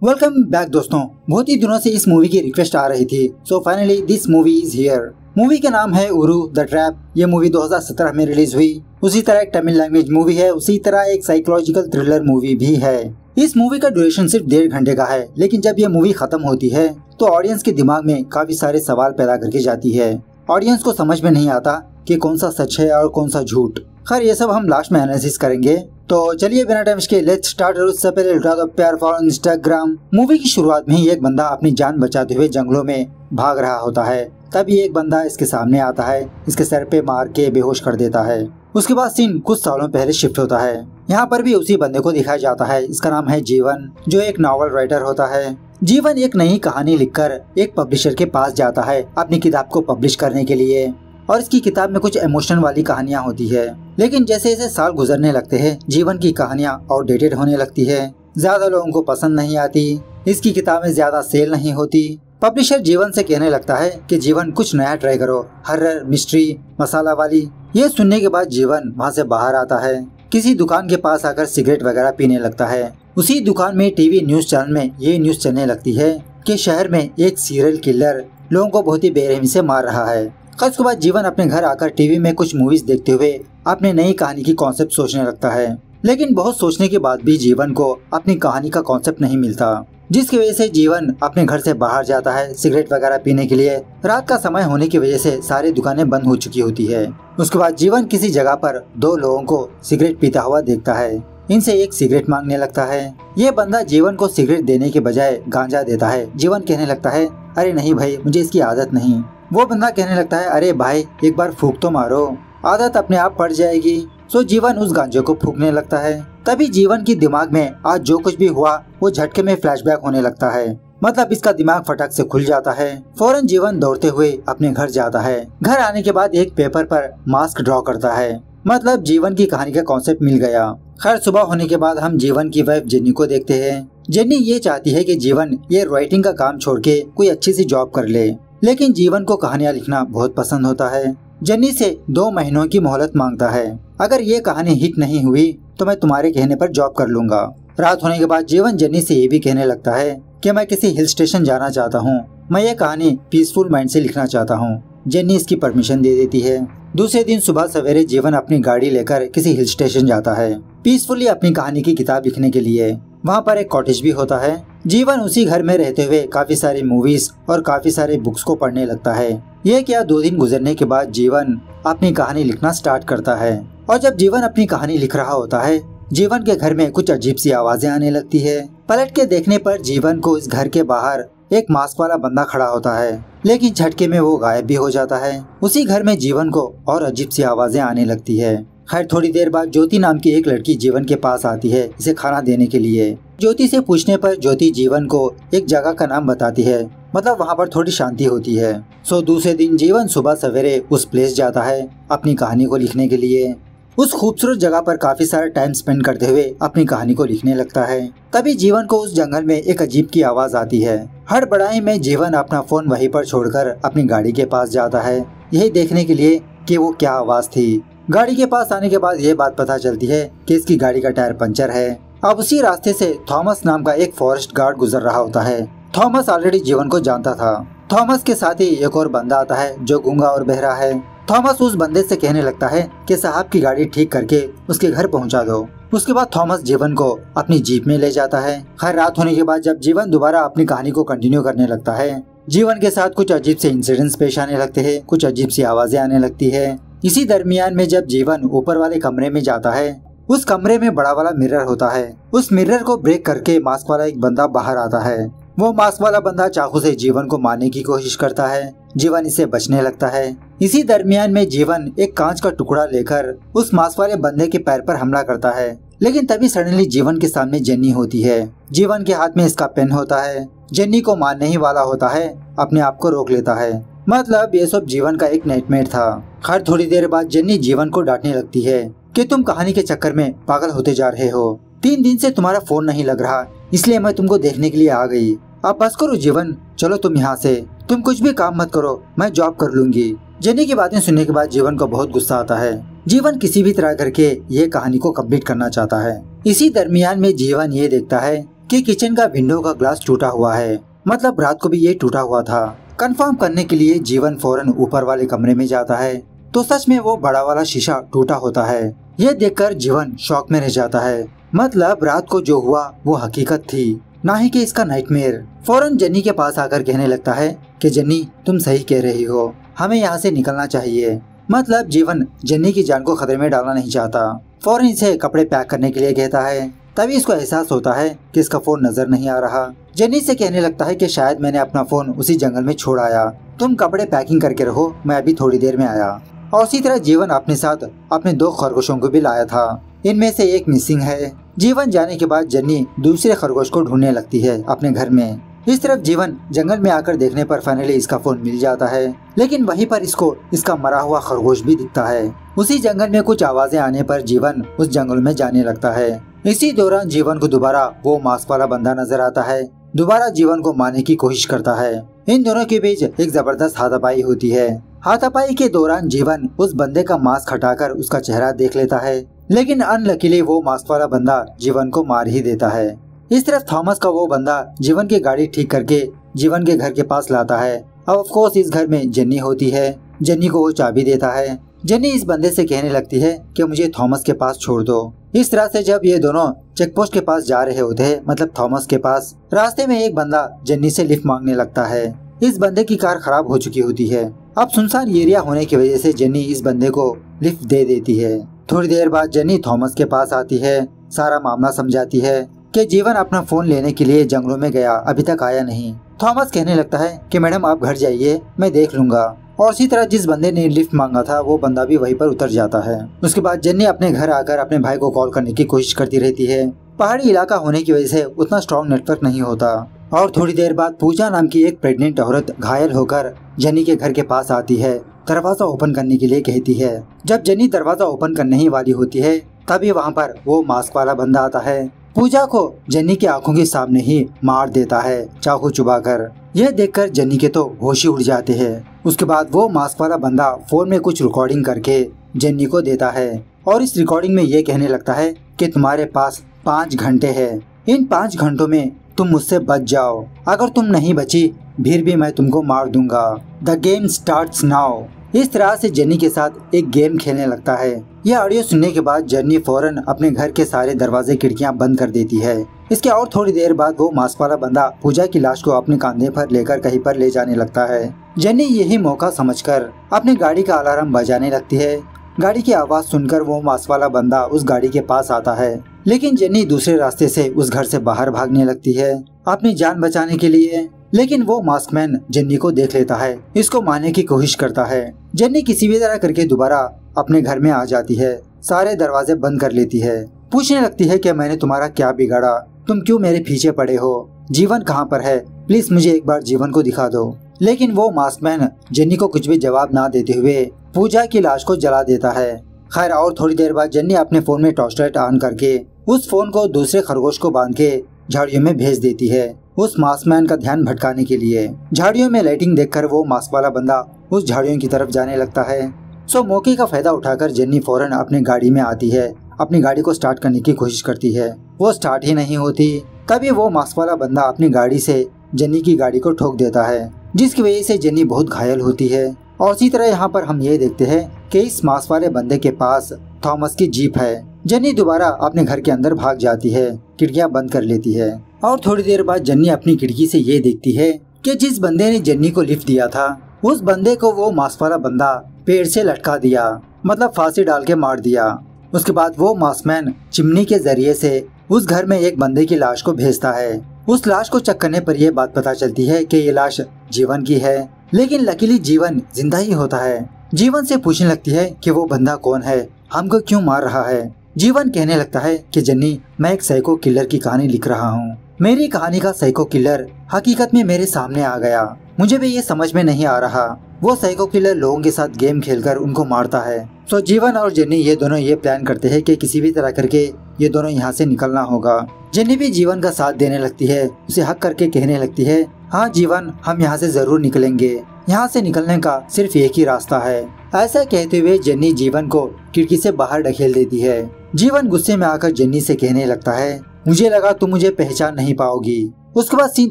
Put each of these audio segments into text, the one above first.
Welcome back दोस्तों। बहुत ही दिनों से इस मूवी की रिक्वेस्ट आ रही थी, so finally this movie is here. Movie का नाम है उरू द ट्रैप। ये मूवी 2017 में रिलीज हुई। उसी तरह एक तमिल लैंग्वेज मूवी है, उसी तरह एक साइकोलॉजिकल थ्रिलर मूवी भी है। इस मूवी का ड्यूरेशन सिर्फ 1.5 घंटे का है, लेकिन जब ये मूवी खत्म होती है तो ऑडियंस के दिमाग में काफी सारे सवाल पैदा करके जाती है। ऑडियंस को समझ में नहीं आता कि कौन सा सच है और कौन सा झूठ। खैर ये सब हम लास्ट में एनालिसिस करेंगे। तो चलिए बिना टाइम के लेट्स स्टार्ट। उससे पहले लुटा दो प्यार फॉर इंस्टाग्राम। मूवी की शुरुआत में ही एक बंदा अपनी जान बचाते हुए जंगलों में भाग रहा होता है। तभी एक बंदा इसके सामने आता है, इसके सर पे मार के बेहोश कर देता है। उसके बाद सीन कुछ सालों पहले शिफ्ट होता है। यहाँ पर भी उसी बंदे को दिखाया जाता है। इसका नाम है जीवन, जो एक नॉवल राइटर होता है। जीवन एक नई कहानी लिखकर एक पब्लिशर के पास जाता है अपनी किताब को पब्लिश करने के लिए, और इसकी किताब में कुछ इमोशन वाली कहानियाँ होती है। लेकिन जैसे जैसे साल गुजरने लगते हैं, जीवन की कहानियाँ आउटडेटेड होने लगती है, ज्यादा लोगों को पसंद नहीं आती, इसकी किताबें ज्यादा सेल नहीं होती। पब्लिशर जीवन से कहने लगता है कि जीवन कुछ नया ट्राई करो, हॉरर, मिस्ट्री, मसाला वाली। ये सुनने के बाद जीवन वहाँ से बाहर आता है, किसी दुकान के पास आकर सिगरेट वगैरह पीने लगता है। उसी दुकान में टीवी न्यूज चैनल में ये न्यूज चलने लगती है कि शहर में एक सीरियल किलर लोगों को बहुत ही बेरहमी से मार रहा है। उसके बाद जीवन अपने घर आकर टीवी में कुछ मूवीज देखते हुए अपने नई कहानी की कॉन्सेप्ट सोचने लगता है। लेकिन बहुत सोचने के बाद भी जीवन को अपनी कहानी का कॉन्सेप्ट नहीं मिलता, जिसकी वजह से जीवन अपने घर से बाहर जाता है सिगरेट वगैरह पीने के लिए। रात का समय होने की वजह से सारी दुकानें बंद हो चुकी होती है। उसके बाद जीवन किसी जगह पर 2 लोगों को सिगरेट पीता हुआ देखता है। इनसे एक सिगरेट मांगने लगता है। ये बंदा जीवन को सिगरेट देने के बजाय गांजा देता है। जीवन कहने लगता है, अरे नहीं भाई, मुझे इसकी आदत नहीं। वो बंदा कहने लगता है, अरे भाई एक बार फूंक तो मारो, आदत अपने आप पड़ जाएगी। सो जीवन उस गांजे को फूंकने लगता है। तभी जीवन की दिमाग में आज जो कुछ भी हुआ वो झटके में फ्लैशबैक होने लगता है। मतलब इसका दिमाग फटक से खुल जाता है। फौरन जीवन दौड़ते हुए अपने घर जाता है। घर आने के बाद एक पेपर पर मास्क ड्रॉ करता है। मतलब जीवन की कहानी का कॉन्सेप्ट मिल गया। खैर सुबह होने के बाद हम जीवन की वाइफ जेन्नी को देखते हैं। जेन्नी ये चाहती है कि जीवन ये राइटिंग का काम छोड़ के कोई अच्छी सी जॉब कर ले, लेकिन जीवन को कहानियाँ लिखना बहुत पसंद होता है। जेन्नी से 2 महीनों की मोहलत मांगता है। अगर ये कहानी हिट नहीं हुई तो मैं तुम्हारे कहने पर जॉब कर लूंगा। रात होने के बाद जीवन जेन्नी से ये भी कहने लगता है कि मैं किसी हिल स्टेशन जाना चाहता हूँ, मैं ये कहानी पीसफुल माइंड से लिखना चाहता हूँ। जेन्नी इसकी परमिशन दे देती है। दूसरे दिन सुबह सवेरे जीवन अपनी गाड़ी लेकर किसी हिल स्टेशन जाता है पीसफुली अपनी कहानी की किताब लिखने के लिए। वहाँ पर एक कॉटेज भी होता है। जीवन उसी घर में रहते हुए काफी सारी मूवीज और काफी सारे बुक्स को पढ़ने लगता है। ये क्या 2 दिन गुजरने के बाद जीवन अपनी कहानी लिखना स्टार्ट करता है। और जब जीवन अपनी कहानी लिख रहा होता है, जीवन के घर में कुछ अजीब सी आवाजें आने लगती है। पलट के देखने पर जीवन को इस घर के बाहर एक मास्क वाला बंदा खड़ा होता है, लेकिन झटके में वो गायब भी हो जाता है। उसी घर में जीवन को और अजीब सी आवाजें आने लगती है। खैर थोड़ी देर बाद ज्योति नाम की एक लड़की जीवन के पास आती है इसे खाना देने के लिए। ज्योति से पूछने पर ज्योति जीवन को एक जगह का नाम बताती है। मतलब वहाँ पर थोड़ी शांति होती है। सो दूसरे दिन जीवन सुबह सवेरे उस प्लेस जाता है अपनी कहानी को लिखने के लिए। उस खूबसूरत जगह पर काफी सारा टाइम स्पेंड करते हुए अपनी कहानी को लिखने लगता है। तभी जीवन को उस जंगल में एक अजीब की आवाज आती है। हड़बड़ाई में जीवन अपना फोन वहीं पर छोड़कर अपनी गाड़ी के पास जाता है, यही देखने के लिए कि वो क्या आवाज थी। गाड़ी के पास आने के बाद ये बात पता चलती है कि इसकी गाड़ी का टायर पंचर है। अब उसी रास्ते से थॉमस नाम का एक फॉरेस्ट गार्ड गुजर रहा होता है। थॉमस ऑलरेडी जीवन को जानता था। थॉमस के साथ ही एक और बंदा आता है जो गूंगा और बहरा है। थॉमस उस बंदे से कहने लगता है कि साहब की गाड़ी ठीक करके उसके घर पहुंचा दो। उसके बाद थॉमस जीवन को अपनी जीप में ले जाता है। खैर रात होने के बाद जब जीवन दोबारा अपनी कहानी को कंटिन्यू करने लगता है, जीवन के साथ कुछ अजीब से इंसिडेंट्स पेश आने लगते हैं, कुछ अजीब सी आवाजें आने लगती है। इसी दरमियान में जब जीवन ऊपर वाले कमरे में जाता है, उस कमरे में बड़ा वाला मिरर होता है। उस मिरर को ब्रेक करके मास्क वाला एक बंदा बाहर आता है। वो मास्क वाला बंदा चाकू से जीवन को मारने की कोशिश करता है। जीवन इससे बचने लगता है। इसी दरमियान में जीवन एक कांच का टुकड़ा लेकर उस मास्क वाले बंदे के पैर पर हमला करता है। लेकिन तभी सडनली जीवन के सामने जेन्नी होती है। जीवन के हाथ में इसका पेन होता है। जेन्नी को मारने ही वाला होता है, अपने आप को रोक लेता है। मतलब ये सब जीवन का एक नाइटमेयर था। खैर थोड़ी देर बाद जेन्नी जीवन को डांटने लगती है कि तुम कहानी के चक्कर में पागल होते जा रहे हो। 3 दिन से तुम्हारा फोन नहीं लग रहा, इसलिए मैं तुमको देखने के लिए आ गई। अब बस करो जीवन, चलो तुम यहाँ से, तुम कुछ भी काम मत करो, मैं जॉब कर लूंगी। जेन्नी की बातें सुनने के बाद जीवन को बहुत गुस्सा आता है। जीवन किसी भी तरह करके ये कहानी को कंप्लीट करना चाहता है। इसी दरमियान में जीवन ये देखता है कि किचन का विंडो का ग्लास टूटा हुआ है, मतलब रात को भी ये टूटा हुआ था। कंफर्म करने के लिए जीवन फौरन ऊपर वाले कमरे में जाता है तो सच में वो बड़ा वाला शीशा टूटा होता है। ये देखकर जीवन शॉक में रह जाता है, मतलब रात को जो हुआ वो हकीकत थी, ना ही कि इसका नाइटमेयर। फौरन जन्नी के पास आकर कहने लगता है कि जन्नी तुम सही कह रही हो, हमें यहाँ से निकलना चाहिए। मतलब जीवन जन्नी की जान को खतरे में डालना नहीं चाहता। फौरन इसे कपड़े पैक करने के लिए कहता है। तभी इसको एहसास होता है कि इसका फोन नजर नहीं आ रहा। जन्नी से कहने लगता है कि शायद मैंने अपना फोन उसी जंगल में छोड़ आया, तुम कपड़े पैकिंग करके रहो, मैं अभी थोड़ी देर में आया। और उसी तरह जीवन अपने साथ अपने 2 खरगोशों को भी लाया था, इनमें से एक मिसिंग है। जीवन जाने के बाद जन्नी दूसरे खरगोश को ढूंढने लगती है अपने घर में। इस तरफ जीवन जंगल में आकर देखने पर फाइनली इसका फोन मिल जाता है, लेकिन वहीं पर इसको इसका मरा हुआ खरगोश भी दिखता है। उसी जंगल में कुछ आवाजें आने पर जीवन उस जंगल में जाने लगता है। इसी दौरान जीवन को दोबारा वो मास्क वाला बंदा नजर आता है, दोबारा जीवन को मारने की कोशिश करता है। इन दोनों के बीच एक जबरदस्त हाथापाई होती है। हाथापाई के दौरान जीवन उस बंदे का मास्क हटाकर उसका चेहरा देख लेता है, लेकिन अनलकीली वो मास्क वाला बंदा जीवन को मार ही देता है। इस तरफ थॉमस का वो बंदा जीवन की गाड़ी ठीक करके जीवन के घर के पास लाता है। अब ऑफ कोर्स इस घर में जन्नी होती है। जन्नी को वो चाबी देता है। जन्नी इस बंदे से कहने लगती है कि मुझे थॉमस के पास छोड़ दो। इस तरह से जब ये दोनों चेक पोस्ट के पास जा रहे होते हैं, मतलब थॉमस के पास, रास्ते में एक बंदा जन्नी से लिफ्ट मांगने लगता है। इस बंदे की कार खराब हो चुकी होती है। अब सुनसान एरिया होने की वजह से जन्नी इस बंदे को लिफ्ट दे देती है। थोड़ी देर बाद जन्नी थॉमस के पास आती है, सारा मामला समझाती है कि जीवन अपना फोन लेने के लिए जंगलों में गया, अभी तक आया नहीं। थॉमस कहने लगता है कि मैडम आप घर जाइए, मैं देख लूंगा। और उसी तरह जिस बंदे ने लिफ्ट मांगा था वो बंदा भी वहीं पर उतर जाता है। उसके बाद जन्नी अपने घर आकर अपने भाई को कॉल करने की कोशिश करती रहती है। पहाड़ी इलाका होने की वजह से उतना स्ट्रॉन्ग नेटवर्क नहीं होता। और थोड़ी देर बाद पूजा नाम की एक प्रेग्नेंट औरत घायल होकर जन्नी के घर के पास आती है, दरवाजा ओपन करने के लिए कहती है। जब जन्नी दरवाजा ओपन करने ही वाली होती है तभी वहाँ पर वो मास्क वाला बंदा आता है। पूजा को जन्नी की आंखों के सामने ही मार देता है चाकू चुबाकर। यह देखकर जन्नी के तो होश ही उड़ जाते हैं। उसके बाद वो मास्क वाला बंदा फोन में कुछ रिकॉर्डिंग करके जन्नी को देता है और इस रिकॉर्डिंग में ये कहने लगता है कि तुम्हारे पास 5 घंटे हैं, इन 5 घंटों में तुम मुझसे बच जाओ, अगर तुम नहीं बची फिर भी मैं तुमको मार दूंगा। The game starts now. इस तरह से जन्नी के साथ एक गेम खेलने लगता है। यह ऑडियो सुनने के बाद जन्नी फौरन अपने घर के सारे दरवाजे खिड़कियां बंद कर देती है। इसके और थोड़ी देर बाद वो मास्क वाला बंदा पूजा की लाश को अपने कंधे पर लेकर कहीं पर ले जाने लगता है। जन्नी यही मौका समझकर अपनी गाड़ी का अलार्म बजाने लगती है। गाड़ी की आवाज सुनकर वो मास्क वाला बंदा उस गाड़ी के पास आता है, लेकिन जन्नी दूसरे रास्ते से उस घर से बाहर भागने लगती है अपनी जान बचाने के लिए। लेकिन वो मास्कमैन जन्नी को देख लेता है, इसको मारने की कोशिश करता है। जन्नी किसी भी तरह करके दोबारा अपने घर में आ जाती है, सारे दरवाजे बंद कर लेती है। पूछने लगती है कि मैंने तुम्हारा क्या बिगाड़ा, तुम क्यों मेरे पीछे पड़े हो, जीवन कहाँ पर है, प्लीज मुझे एक बार जीवन को दिखा दो। लेकिन वो मास्कमैन जन्नी को कुछ भी जवाब ना देते हुए पूजा की लाश को जला देता है। खैर और थोड़ी देर बाद जन्नी अपने फोन में टॉर्च लाइट ऑन करके उस फोन को दूसरे खरगोश को बांध के झाड़ियों में भेज देती है उस मास्कमैन का ध्यान भटकाने के लिए। झाड़ियों में लाइटिंग देखकर वो मास्क वाला बंदा उस झाड़ियों की तरफ जाने लगता है। सो मौके का फायदा उठाकर जन्नी फौरन अपने गाड़ी में आती है, अपनी गाड़ी को स्टार्ट करने की कोशिश करती है, वो स्टार्ट ही नहीं होती। तभी वो मास्क वाला बंदा अपनी गाड़ी से जन्नी की गाड़ी को ठोक देता है, जिसकी वजह से जन्नी बहुत घायल होती है। और इसी तरह यहाँ पर हम ये देखते हैं कि इस मास्क वाले बंदे के पास थॉमस की जीप है। जन्नी दोबारा अपने घर के अंदर भाग जाती है, खिड़कियां बंद कर लेती है। और थोड़ी देर बाद जन्नी अपनी खिड़की से ये देखती है कि जिस बंदे ने जन्नी को लिफ्ट दिया था उस बंदे को वो मास्क वाला बंदा पेड़ से लटका दिया, मतलब फांसी डाल के मार दिया। उसके बाद वो मास्कमैन चिमनी के जरिए से उस घर में एक बंदे की लाश को भेजता है। उस लाश को चेक करने पर यह बात पता चलती है कि ये लाश जीवन की है, लेकिन लकीली जीवन जिंदा ही होता है। जीवन से पूछने लगती है कि वो बंदा कौन है, हमको क्यों मार रहा है। जीवन कहने लगता है कि जन्नी मैं एक साइको किलर की कहानी लिख रहा हूँ, मेरी कहानी का साइको किलर हकीकत में मेरे सामने आ गया, मुझे भी ये समझ में नहीं आ रहा। वो साइको किलर लोगों के साथ गेम खेलकर उनको मारता है। तो जीवन और जन्नी ये दोनों ये प्लान करते हैं कि किसी भी तरह करके ये दोनों यहाँ से निकलना होगा। जन्नी भी जीवन का साथ देने लगती है, उसे हक करके कहने लगती है हाँ जीवन हम यहाँ से जरूर निकलेंगे, यहाँ से निकलने का सिर्फ एक ही रास्ता है। ऐसा कहते हुए जन्नी जीवन को खिड़की से बाहर ढकेल देती है। जीवन गुस्से में आकर जन्नी से कहने लगता है मुझे लगा तुम मुझे पहचान नहीं पाओगी। उसके बाद सीन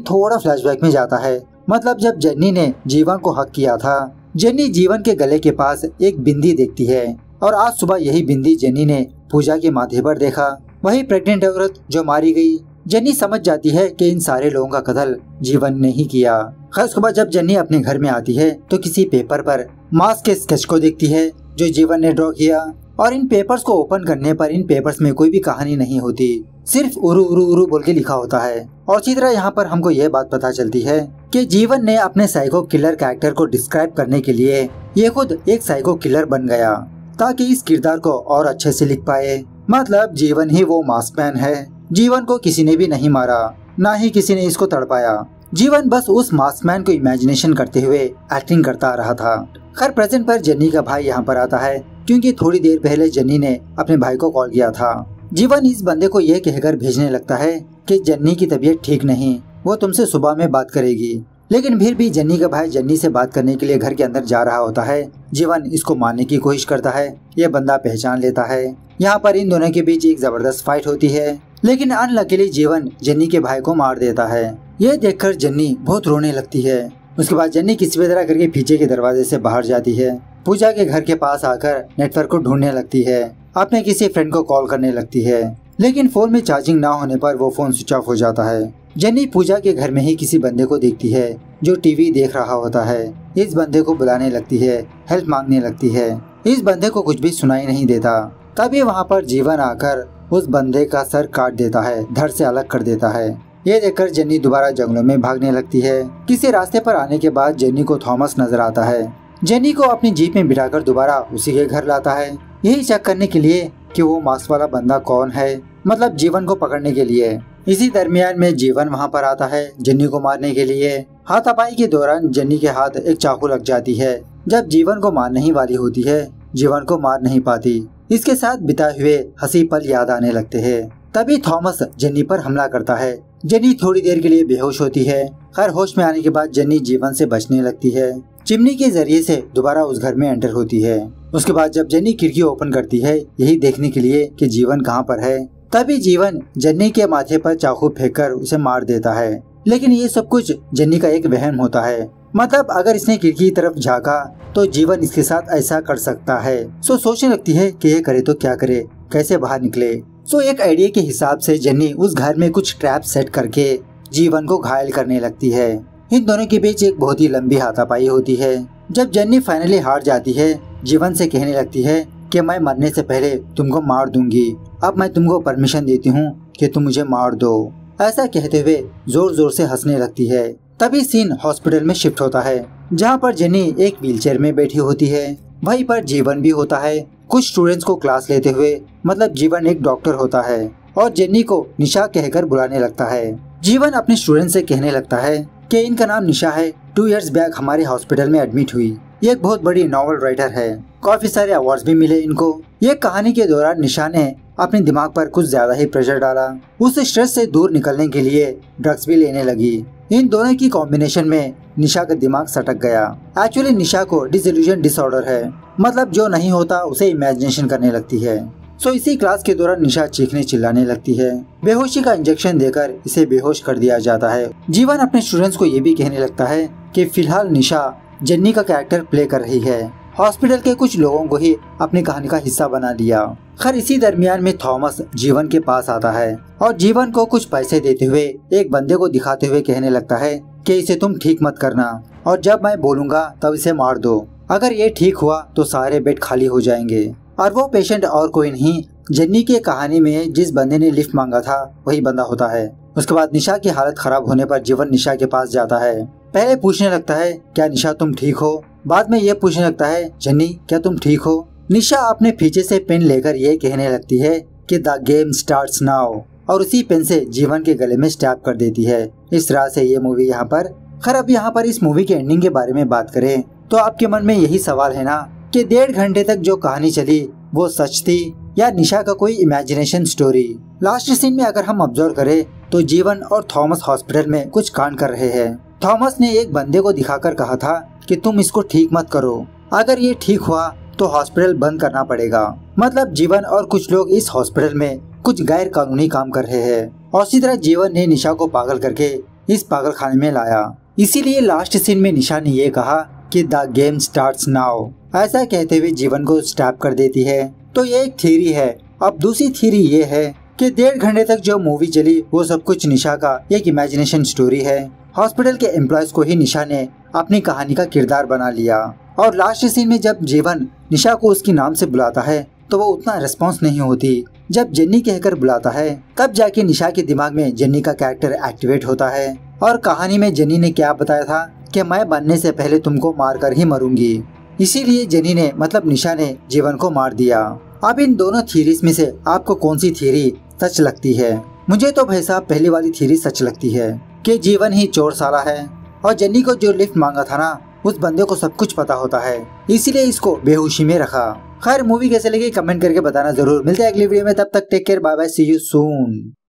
थोड़ा फ्लैशबैक में जाता है। मतलब जब जेन्नी ने जीवन को हक किया था, जेन्नी जीवन के गले के पास एक बिंदी देखती है और आज सुबह यही बिंदी जेन्नी ने पूजा के माथे पर देखा। वही प्रेग्नेंट औरत जो मारी गई। जेन्नी समझ जाती है कि इन सारे लोगों का कत्ल जीवन ने ही किया। खैर उसके बाद जब जेन्नी अपने घर में आती है तो किसी पेपर पर मास के स्केच को देखती है जो जीवन ने ड्रॉ किया। और इन पेपर्स को ओपन करने पर इन पेपर्स में कोई भी कहानी नहीं होती, सिर्फ उरु उरु उरु बोल के लिखा होता है। और इसी तरह यहाँ पर हमको यह बात पता चलती है कि जीवन ने अपने साइको किलर कैरेक्टर को डिस्क्राइब करने के लिए ये खुद एक साइको किलर बन गया ताकि इस किरदार को और अच्छे से लिख पाए। मतलब जीवन ही वो मास्कमैन है। जीवन को किसी ने भी नहीं मारा, ना ही किसी ने इसको तड़पाया। जीवन बस उस मास्कमैन को इमेजिनेशन करते हुए एक्टिंग करता रहा था। खैर प्रेजेंट पर जेन्नी का भाई यहाँ पर आता है क्योंकि थोड़ी देर पहले जेन्नी ने अपने भाई को कॉल किया था। जीवन इस बंदे को ये कहकर भेजने लगता है कि जेन्नी की तबीयत ठीक नहीं, वो तुमसे सुबह में बात करेगी। लेकिन फिर भी जेन्नी का भाई जेन्नी से बात करने के लिए घर के अंदर जा रहा होता है। जीवन इसको मारने की कोशिश करता है। ये बंदा पहचान लेता है। यहाँ पर इन दोनों के बीच एक जबरदस्त फाइट होती है, लेकिन अनलकीली जीवन जेन्नी के भाई को मार देता है। ये देखकर जेन्नी बहुत रोने लगती है। उसके बाद जेन्नी किसी भी तरह करके पीछे के दरवाजे से बाहर जाती है। पूजा के घर के पास आकर नेटवर्क को ढूंढने लगती है। अपने किसी फ्रेंड को कॉल करने लगती है, लेकिन फोन में चार्जिंग ना होने पर वो फोन स्विच ऑफ हो जाता है। जेन्नी पूजा के घर में ही किसी बंदे को देखती है जो टीवी देख रहा होता है। इस बंदे को बुलाने लगती है, हेल्प मांगने लगती है। इस बंदे को कुछ भी सुनाई नहीं देता। तभी वहाँ पर जीवन आकर उस बंदे का सर काट देता है, धड़ से अलग कर देता है। ये देखकर जेन्नी दोबारा जंगलों में भागने लगती है। किसी रास्ते पर आने के बाद जेन्नी को थॉमस नजर आता है। जेन्नी को अपनी जीप में बिठाकर दोबारा उसी के घर लाता है, यही चेक करने के लिए कि वो मास्क वाला बंदा कौन है, मतलब जीवन को पकड़ने के लिए। इसी दरमियान में जीवन वहाँ पर आता है जेन्नी को मारने के लिए। हाथापाई के दौरान जेन्नी के हाथ एक चाकू लग जाती है। जब जीवन को मारने ही वाली होती है, जीवन को मार नहीं पाती। इसके साथ बिताए हुए हंसी पल याद आने लगते हैं। तभी थॉमस जेन्नी पर हमला करता है। जेन्नी थोड़ी देर के लिए बेहोश होती है। खैर होश में आने के बाद जेन्नी जीवन से बचने लगती है। चिमनी के जरिए से दोबारा उस घर में एंटर होती है। उसके बाद जब जेन्नी खिड़की ओपन करती है यही देखने के लिए कि जीवन कहाँ पर है, तभी जीवन जेन्नी के माथे पर चाकू फेंककर उसे मार देता है। लेकिन ये सब कुछ जेन्नी का एक वहम होता है। मतलब अगर इसने खिड़की की तरफ झाँका तो जीवन इसके साथ ऐसा कर सकता है। सो सोचने लगती है कि ये करे तो क्या करे, कैसे बाहर निकले। सो एक आइडिया के हिसाब से जेन्नी उस घर में कुछ ट्रैप सेट करके जीवन को घायल करने लगती है। इन दोनों के बीच एक बहुत ही लंबी हाथापाई होती है। जब जेन्नी फाइनली हार जाती है, जीवन से कहने लगती है कि मैं मरने से पहले तुमको मार दूंगी। अब मैं तुमको परमिशन देती हूँ कि तुम मुझे मार दो। ऐसा कहते हुए जोर जोर से हंसने लगती है। तभी सीन हॉस्पिटल में शिफ्ट होता है, जहाँ पर जेन्नी एक व्हीलचेयर में बैठी होती है। वहीं पर जीवन भी होता है, कुछ स्टूडेंट्स को क्लास लेते हुए। मतलब जीवन एक डॉक्टर होता है और जेन्नी को निशा कहकर बुलाने लगता है। जीवन अपने स्टूडेंट से कहने लगता है कि इनका नाम निशा है, 2 इयर्स बैक हमारे हॉस्पिटल में एडमिट हुई। ये एक बहुत बड़ी नॉवल राइटर है, काफी सारे अवार्ड्स भी मिले इनको। ये कहानी के दौरान निशा ने अपने दिमाग पर कुछ ज्यादा ही प्रेशर डाला। उस स्ट्रेस से दूर निकलने के लिए ड्रग्स भी लेने लगी। इन दोनों की कॉम्बिनेशन में निशा का दिमाग सटक गया। एक्चुअली निशा को डिसइल्यूजन डिसऑर्डर है, मतलब जो नहीं होता उसे इमेजिनेशन करने लगती है। सो इसी क्लास के दौरान निशा चीखने चिल्लाने लगती है। बेहोशी का इंजेक्शन देकर इसे बेहोश कर दिया जाता है। जीवन अपने स्टूडेंट्स को ये भी कहने लगता है कि फिलहाल निशा जेन्नी का कैरेक्टर प्ले कर रही है। हॉस्पिटल के कुछ लोगों को ही अपनी कहानी का हिस्सा बना लिया। खैर इसी दरमियान में थॉमस जीवन के पास आता है और जीवन को कुछ पैसे देते हुए एक बंदे को दिखाते हुए कहने लगता है कि इसे तुम ठीक मत करना और जब मैं बोलूँगा तब इसे मार दो। अगर ये ठीक हुआ तो सारे बेड खाली हो जाएंगे। और वो पेशेंट और कोई नहीं, जेन्नी की कहानी में जिस बंदे ने लिफ्ट मांगा था वही बंदा होता है। उसके बाद निशा की हालत खराब होने पर जीवन निशा के पास जाता है। पहले पूछने लगता है क्या निशा तुम ठीक हो, बाद में ये पूछने लगता है जेन्नी क्या तुम ठीक हो। निशा अपने पीछे से पेन लेकर ये कहने लगती है कि द गेम स्टार्ट्स नाउ और उसी पेन से जीवन के गले में स्टैब कर देती है। इस तरह से ये मूवी यहाँ पर। खैर अब यहाँ पर इस मूवी के एंडिंग के बारे में बात करें तो आपके मन में यही सवाल है ना कि 1.5 घंटे तक जो कहानी चली वो सच थी या निशा का कोई इमेजिनेशन स्टोरी। लास्ट सीन में अगर हम ऑब्जर्व करें तो जीवन और थॉमस हॉस्पिटल में कुछ कांड कर रहे हैं। थॉमस ने एक बंदे को दिखाकर कहा था कि तुम इसको ठीक मत करो, अगर ये ठीक हुआ तो हॉस्पिटल बंद करना पड़ेगा। मतलब जीवन और कुछ लोग इस हॉस्पिटल में कुछ गैर कानूनी काम कर रहे हैं और इसी तरह जीवन ने निशा को पागल करके इस पागल खाने में लाया। इसीलिए लास्ट सीन में निशा ने ये कहा कि द गेम स्टार्ट्स नाउ। ऐसा कहते हुए जीवन को स्टैप कर देती है। तो ये एक थ्योरी है। अब दूसरी थ्योरी ये है कि 1.5 घंटे तक जो मूवी चली वो सब कुछ निशा का एक इमेजिनेशन स्टोरी है। हॉस्पिटल के एम्प्लॉयज को ही निशा ने अपनी कहानी का किरदार बना लिया और लास्ट सीन में जब जीवन निशा को उसके नाम से बुलाता है तो वो उतना रिस्पॉन्स नहीं होती। जब जेन्नी कहकर बुलाता है तब जाके निशा के दिमाग में जेन्नी का कैरेक्टर एक्टिवेट होता है और कहानी में जेन्नी ने क्या बताया था कि मैं बनने से पहले तुमको मारकर ही मरूंगी। इसीलिए जेन्नी ने मतलब निशा ने जीवन को मार दिया। अब इन दोनों थ्योरीज में से आपको कौन सी थ्योरी सच लगती है? मुझे तो भाई साहब पहली वाली थ्योरी सच लगती है कि जीवन ही चोर साला है और जेन्नी को जो लिफ्ट मांगा था ना उस बंदे को सब कुछ पता होता है, इसीलिए इसको बेहोशी में रखा। खैर मूवी कैसे लगी कमेंट करके बताना जरूर। मिलते हैं अगली वीडियो में, तब तक take care, bye bye, see you soon.